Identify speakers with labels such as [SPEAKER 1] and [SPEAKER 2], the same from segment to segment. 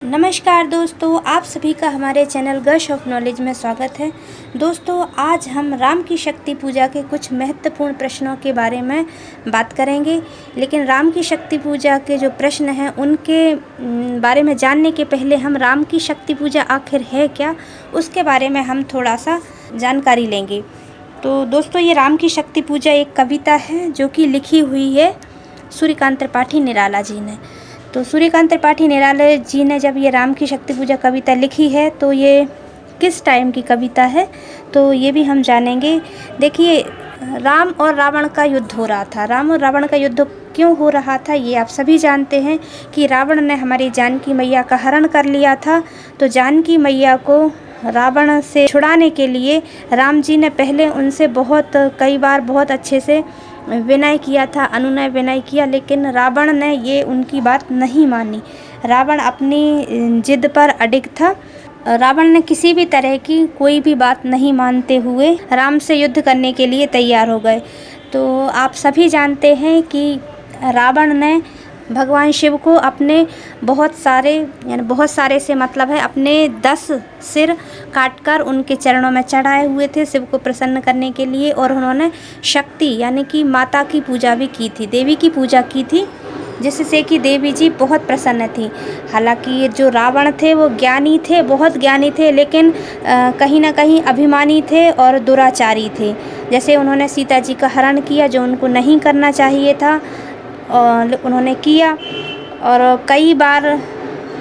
[SPEAKER 1] नमस्कार दोस्तों, आप सभी का हमारे चैनल गर्ल्स ऑफ नॉलेज में स्वागत है। दोस्तों, आज हम राम की शक्ति पूजा के कुछ महत्वपूर्ण प्रश्नों के बारे में बात करेंगे। लेकिन राम की शक्ति पूजा के जो प्रश्न हैं उनके बारे में जानने के पहले हम राम की शक्ति पूजा आखिर है क्या, उसके बारे में हम थोड़ा सा जानकारी लेंगे। तो दोस्तों, ये राम की शक्ति पूजा एक कविता है जो कि लिखी हुई है सूर्यकांत त्रिपाठी निराला जी ने। तो सूर्यकांत त्रिपाठी निराला जी ने जब ये राम की शक्ति पूजा कविता लिखी है तो ये किस टाइम की कविता है, तो ये भी हम जानेंगे। देखिए, राम और रावण का युद्ध हो रहा था। राम और रावण का युद्ध क्यों हो रहा था ये आप सभी जानते हैं कि रावण ने हमारी जानकी मैया का हरण कर लिया था। तो जानकी मैया को रावण से छुड़ाने के लिए राम जी ने पहले उनसे कई बार बहुत अच्छे से विनय किया था, अनुनय विनय किया, लेकिन रावण ने ये उनकी बात नहीं मानी। रावण अपनी जिद पर अडिग था। रावण ने किसी भी तरह की कोई भी बात नहीं मानते हुए राम से युद्ध करने के लिए तैयार हो गए। तो आप सभी जानते हैं कि रावण ने भगवान शिव को अपने बहुत सारे से मतलब है अपने 10 सिर काटकर उनके चरणों में चढ़ाए हुए थे शिव को प्रसन्न करने के लिए। और उन्होंने शक्ति यानी कि माता की पूजा भी की थी, देवी की पूजा की थी, जिससे कि देवी जी बहुत प्रसन्न थी। हालांकि ये जो रावण थे वो ज्ञानी थे, बहुत ज्ञानी थे, लेकिन कहीं ना कहीं अभिमानी थे और दुराचारी थे। जैसे उन्होंने सीता जी का हरण किया जो उनको नहीं करना चाहिए था, और उन्होंने किया। और कई बार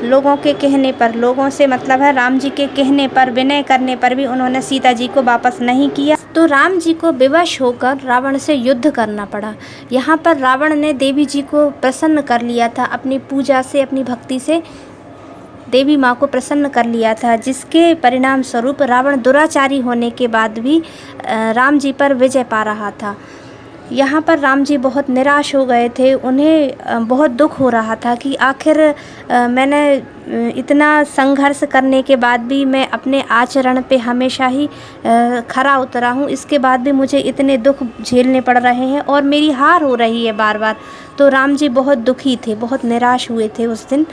[SPEAKER 1] लोगों के कहने पर, लोगों से मतलब है राम जी के कहने पर, विनय करने पर भी उन्होंने सीता जी को वापस नहीं किया। तो राम जी को विवश होकर रावण से युद्ध करना पड़ा। यहाँ पर रावण ने देवी जी को प्रसन्न कर लिया था, अपनी पूजा से, अपनी भक्ति से देवी माँ को प्रसन्न कर लिया था, जिसके परिणाम स्वरूप रावण दुराचारी होने के बाद भी राम जी पर विजय पा रहा था। यहाँ पर राम जी बहुत निराश हो गए थे। उन्हें बहुत दुख हो रहा था कि आखिर मैंने इतना संघर्ष करने के बाद भी मैं अपने आचरण पे हमेशा ही खरा उतरा हूँ, इसके बाद भी मुझे इतने दुख झेलने पड़ रहे हैं और मेरी हार हो रही है बार बार। तो राम जी बहुत दुखी थे, बहुत निराश हुए थे उस दिन।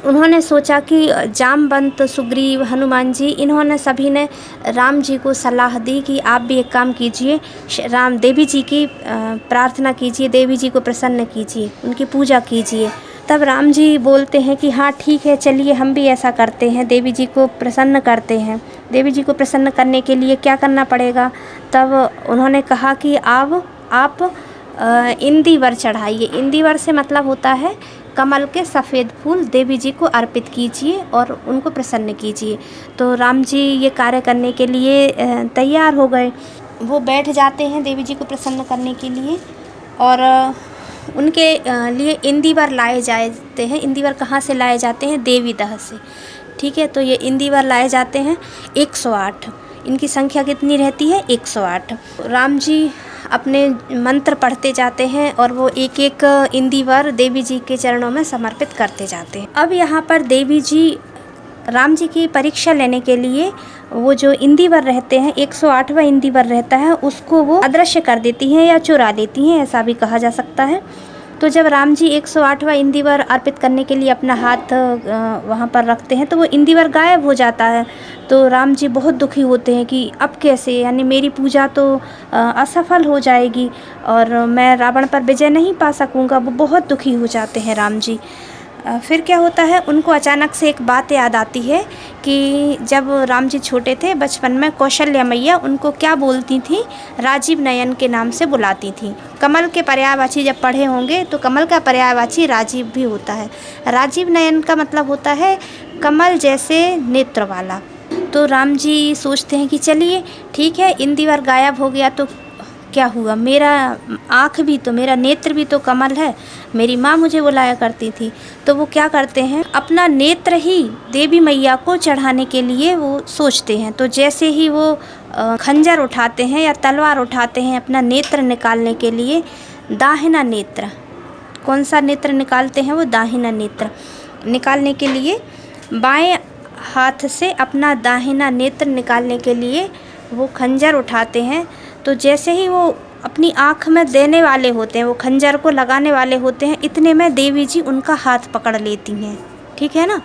[SPEAKER 1] उन्होंने सोचा कि जामवंत, सुग्रीव, हनुमान जी, इन्होंने सभी ने राम जी को सलाह दी कि आप भी एक काम कीजिए, देवी जी की प्रार्थना कीजिए, देवी जी को प्रसन्न कीजिए, उनकी पूजा कीजिए। तब राम जी बोलते हैं कि हाँ ठीक है, चलिए हम भी ऐसा करते हैं, देवी जी को प्रसन्न करते हैं। देवी जी को प्रसन्न करने के लिए क्या करना पड़ेगा? तब उन्होंने कहा कि आप इंदिवर चढ़ाइए। इंदिवर से मतलब होता है कमल के सफ़ेद फूल देवी जी को अर्पित कीजिए और उनको प्रसन्न कीजिए। तो राम जी ये कार्य करने के लिए तैयार हो गए। वो बैठ जाते हैं देवी जी को प्रसन्न करने के लिए और उनके लिए इंदिवर लाए जाते हैं। इंदिवर कहाँ से लाए जाते हैं? देवी दह से। ठीक है, तो ये इंदिवर लाए जाते हैं 108। इनकी संख्या कितनी रहती है? 108। राम जी अपने मंत्र पढ़ते जाते हैं और वो एक एक इंदिवर देवी जी के चरणों में समर्पित करते जाते हैं। अब यहाँ पर देवी जी राम जी की परीक्षा लेने के लिए वो जो इंदिवर रहते हैं, 108वां इंदिवर रहता है, उसको वो अदृश्य कर देती हैं या चुरा लेती हैं, ऐसा भी कहा जा सकता है। तो जब राम जी 108वां इंदिवर अर्पित करने के लिए अपना हाथ वहाँ पर रखते हैं तो वो इंदिवर गायब हो जाता है। तो राम जी बहुत दुखी होते हैं कि अब कैसे, यानी मेरी पूजा तो असफल हो जाएगी और मैं रावण पर विजय नहीं पा सकूँगा। वो बहुत दुखी हो जाते हैं राम जी। फिर क्या होता है, उनको अचानक से एक बात याद आती है कि जब राम जी छोटे थे बचपन में, कौशल्या मैया उनको क्या बोलती थी? राजीव नयन के नाम से बुलाती थी। कमल के पर्यायवाची जब पढ़े होंगे तो कमल का पर्यायवाची राजीव भी होता है। राजीव नयन का मतलब होता है कमल जैसे नेत्र वाला। तो राम जी सोचते हैं कि चलिए ठीक है, इंदिवर गायब हो गया तो क्या हुआ, मेरा आँख भी तो, मेरा नेत्र भी तो कमल है, मेरी माँ मुझे बुलाया करती थी। तो वो क्या करते हैं, अपना नेत्र ही देवी मैया को चढ़ाने के लिए वो सोचते हैं। तो जैसे ही वो खंजर उठाते हैं या तलवार उठाते हैं अपना नेत्र निकालने के लिए, दाहिना नेत्र, कौन सा नेत्र निकालते हैं? वो दाहिना नेत्र निकालने के लिए बाएं हाथ से अपना दाहिना नेत्र निकालने के लिए वो खंजर उठाते हैं। तो जैसे ही वो अपनी आँख में देने वाले होते हैं, वो खंजर को लगाने वाले होते हैं, इतने में देवी जी उनका हाथ पकड़ लेती हैं। ठीक है ना?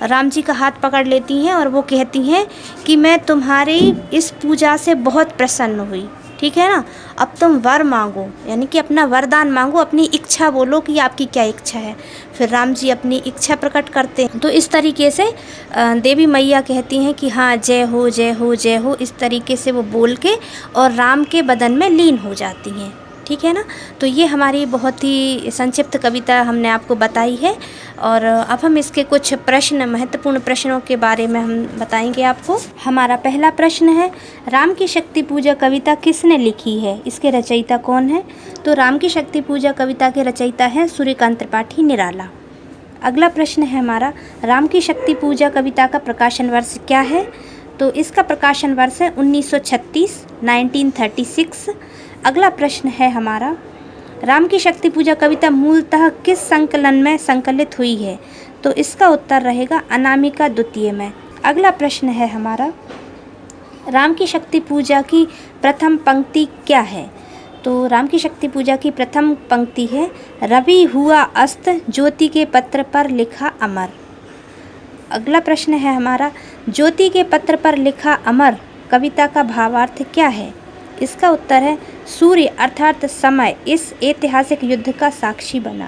[SPEAKER 1] राम जी का हाथ पकड़ लेती हैं और वो कहती हैं कि मैं तुम्हारी इस पूजा से बहुत प्रसन्न हुई, ठीक है ना, अब तुम वर मांगो, यानी कि अपना वरदान मांगो, अपनी इच्छा बोलो कि आपकी क्या इच्छा है। फिर राम जी अपनी इच्छा प्रकट करते हैं। तो इस तरीके से देवी मैया कहती हैं कि हाँ जय हो जय हो जय हो, इस तरीके से वो बोल के और राम के बदन में लीन हो जाती हैं, ठीक है ना। तो ये हमारी बहुत ही संक्षिप्त कविता हमने आपको बताई है। और अब हम इसके कुछ प्रश्न, महत्वपूर्ण प्रश्नों के बारे में हम बताएंगे आपको। हमारा पहला प्रश्न है, राम की शक्ति पूजा कविता किसने लिखी है, इसके रचयिता कौन है? तो राम की शक्ति पूजा कविता के रचयिता हैं सूर्यकांत त्रिपाठी निराला। अगला प्रश्न है हमारा, राम की शक्ति पूजा कविता का प्रकाशन वर्ष क्या है? तो इसका प्रकाशन वर्ष है 1936, 1936। अगला प्रश्न है हमारा, राम की शक्ति पूजा कविता मूलतः किस संकलन में संकलित हुई है? तो इसका उत्तर रहेगा अनामिका द्वितीय में। अगला प्रश्न है हमारा, राम की शक्ति पूजा की प्रथम पंक्ति क्या है? तो राम की शक्ति पूजा की प्रथम पंक्ति है, रवि हुआ अस्त ज्योति के पत्र पर लिखा अमर। अगला प्रश्न है हमारा, ज्योति के पत्र पर लिखा अमर कविता का भावार्थ क्या है? इसका उत्तर है, सूर्य अर्थात समय इस ऐतिहासिक युद्ध का साक्षी बना।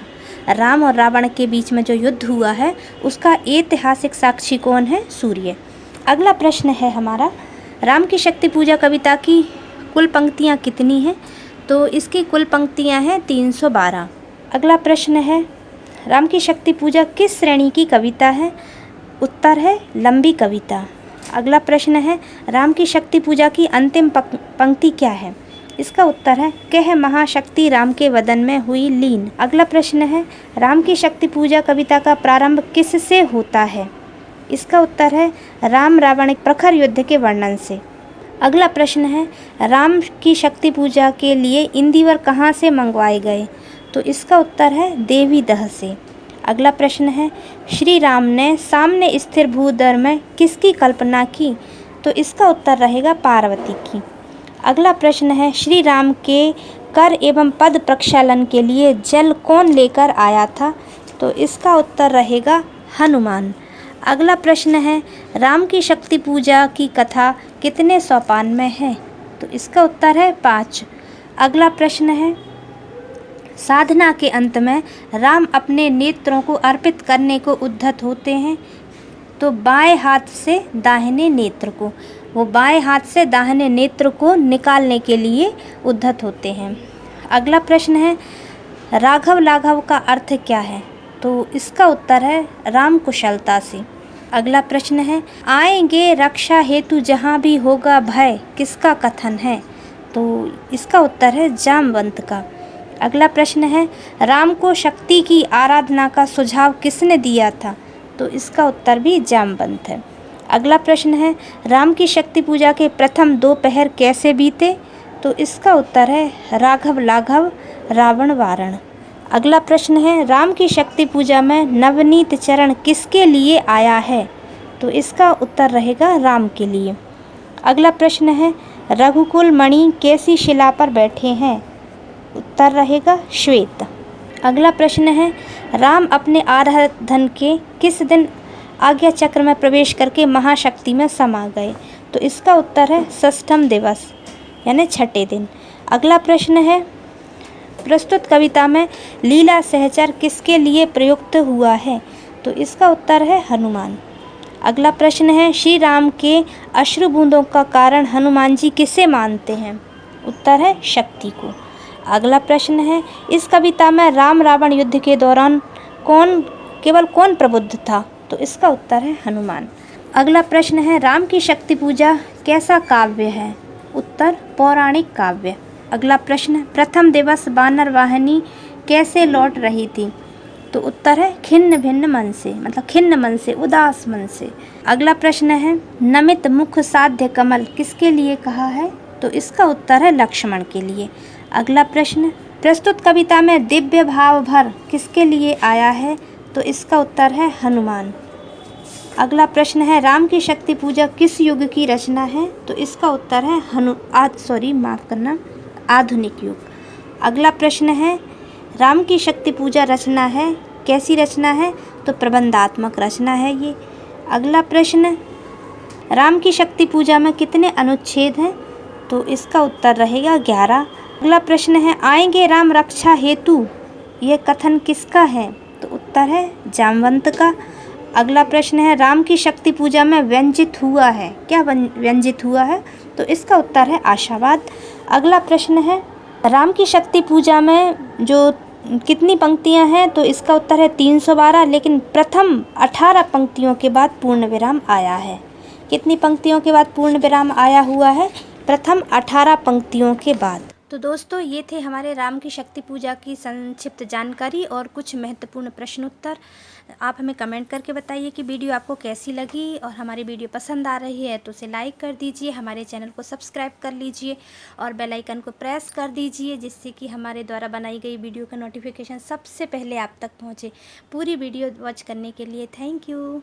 [SPEAKER 1] राम और रावण के बीच में जो युद्ध हुआ है उसका ऐतिहासिक साक्षी कौन है? सूर्य। अगला प्रश्न है हमारा, राम की शक्ति पूजा कविता की कुल पंक्तियाँ कितनी हैं? तो इसकी कुल पंक्तियाँ हैं 312। अगला प्रश्न है, राम की शक्ति पूजा किस श्रेणी की कविता है? उत्तर है लंबी कविता। अगला प्रश्न है, राम की शक्ति पूजा की अंतिम पंक्ति क्या है? इसका उत्तर है, कह महाशक्ति राम के वदन में हुई लीन। अगला प्रश्न है, राम की शक्ति पूजा कविता का प्रारंभ किससे होता है? इसका उत्तर है, राम रावण प्रखर युद्ध के वर्णन से। अगला प्रश्न है, राम की शक्ति पूजा के लिए इंदिवर कहाँ से मंगवाए गए? तो इसका उत्तर है देवीदह से। अगला प्रश्न है, श्री राम ने सामने स्थिर भूदर में किसकी कल्पना की? तो इसका उत्तर रहेगा पार्वती की। अगला प्रश्न है, श्री राम के कर एवं पद प्रक्षालन के लिए जल कौन लेकर आया था? तो इसका उत्तर रहेगा हनुमान। अगला प्रश्न है, राम की शक्ति पूजा की कथा कितने सोपान में है? तो इसका उत्तर है 5। अगला प्रश्न है, साधना के अंत में राम अपने नेत्रों को अर्पित करने को उद्धत होते हैं। तो बाएं हाथ से दाहिने नेत्र को, वो बाएं हाथ से दाहिने नेत्र को निकालने के लिए उद्धत होते हैं। अगला प्रश्न है, राघव लाघव का अर्थ क्या है? तो इसका उत्तर है राम कुशलता से। अगला प्रश्न है, आएंगे रक्षा हेतु जहाँ भी होगा भय किसका कथन है? तो इसका उत्तर है जामवंत का। अगला प्रश्न है, राम को शक्ति की आराधना का सुझाव किसने दिया था? तो इसका उत्तर भी जामवंत है। अगला प्रश्न है, राम की शक्ति पूजा के प्रथम 2 पहर कैसे बीते? तो इसका उत्तर है राघव लाघव रावण वारण। अगला प्रश्न है, राम की शक्ति पूजा में नवनीत चरण किसके लिए आया है? तो इसका उत्तर रहेगा राम के लिए। अगला प्रश्न है, रघुकुल मणि कैसी शिला पर बैठे हैं? उत्तर रहेगा श्वेत। अगला प्रश्न है, राम अपने आराधन के किस दिन आज्ञा चक्र में प्रवेश करके महाशक्ति में समा गए? तो इसका उत्तर है षष्ठम दिवस यानी छठे दिन। अगला प्रश्न है, प्रस्तुत कविता में लीला सहचर किसके लिए प्रयुक्त हुआ है? तो इसका उत्तर है हनुमान। अगला प्रश्न है, श्री राम के अश्रु बूंदों का कारण हनुमान जी किसे मानते हैं? उत्तर है शक्ति को। अगला प्रश्न है, इस कविता में राम रावण युद्ध के दौरान केवल कौन प्रबुद्ध था? तो इसका उत्तर है हनुमान। अगला प्रश्न है, राम की शक्ति पूजा कैसा काव्य है? उत्तर पौराणिक काव्य। अगला प्रश्न, प्रथम दिवस वानर वाहिनी कैसे लौट रही थी? तो उत्तर है खिन्न भिन्न मन से, मतलब खिन्न मन से, उदास मन से। अगला प्रश्न है, नमित मुख साध्य कमल किसके लिए कहा है? तो इसका उत्तर है लक्ष्मण के लिए। अगला प्रश्न, प्रस्तुत कविता में दिव्य भाव भर किसके लिए आया है? तो इसका उत्तर है हनुमान। अगला प्रश्न है, राम की शक्ति पूजा किस युग की रचना है? तो इसका उत्तर है आधुनिक युग। अगला प्रश्न है, राम की शक्ति पूजा रचना है, कैसी रचना है? तो प्रबंधात्मक रचना है ये। अगला प्रश्न, राम की शक्ति पूजा में कितने अनुच्छेद हैं? तो इसका उत्तर रहेगा 11। अगला प्रश्न है, आएंगे राम रक्षा हेतु, यह कथन किसका है? तो उत्तर है जामवंत का। अगला प्रश्न है, राम की शक्ति पूजा में व्यंजित हुआ है, क्या व्यंजित हुआ है? तो इसका उत्तर है आशावाद। अगला प्रश्न है, राम की शक्ति पूजा में जो कितनी पंक्तियां हैं? तो इसका उत्तर है 312, लेकिन प्रथम 18 पंक्तियों के बाद पूर्ण विराम आया है। कितनी पंक्तियों के बाद पूर्ण विराम आया हुआ है? प्रथम 18 पंक्तियों के बाद। तो दोस्तों, ये थे हमारे राम की शक्ति पूजा की संक्षिप्त जानकारी और कुछ महत्वपूर्ण प्रश्न उत्तर। आप हमें कमेंट करके बताइए कि वीडियो आपको कैसी लगी, और हमारी वीडियो पसंद आ रही है तो उसे लाइक कर दीजिए, हमारे चैनल को सब्सक्राइब कर लीजिए और बेल आइकन को प्रेस कर दीजिए, जिससे कि हमारे द्वारा बनाई गई वीडियो का नोटिफिकेशन सबसे पहले आप तक पहुँचे। पूरी वीडियो वॉच करने के लिए थैंक यू।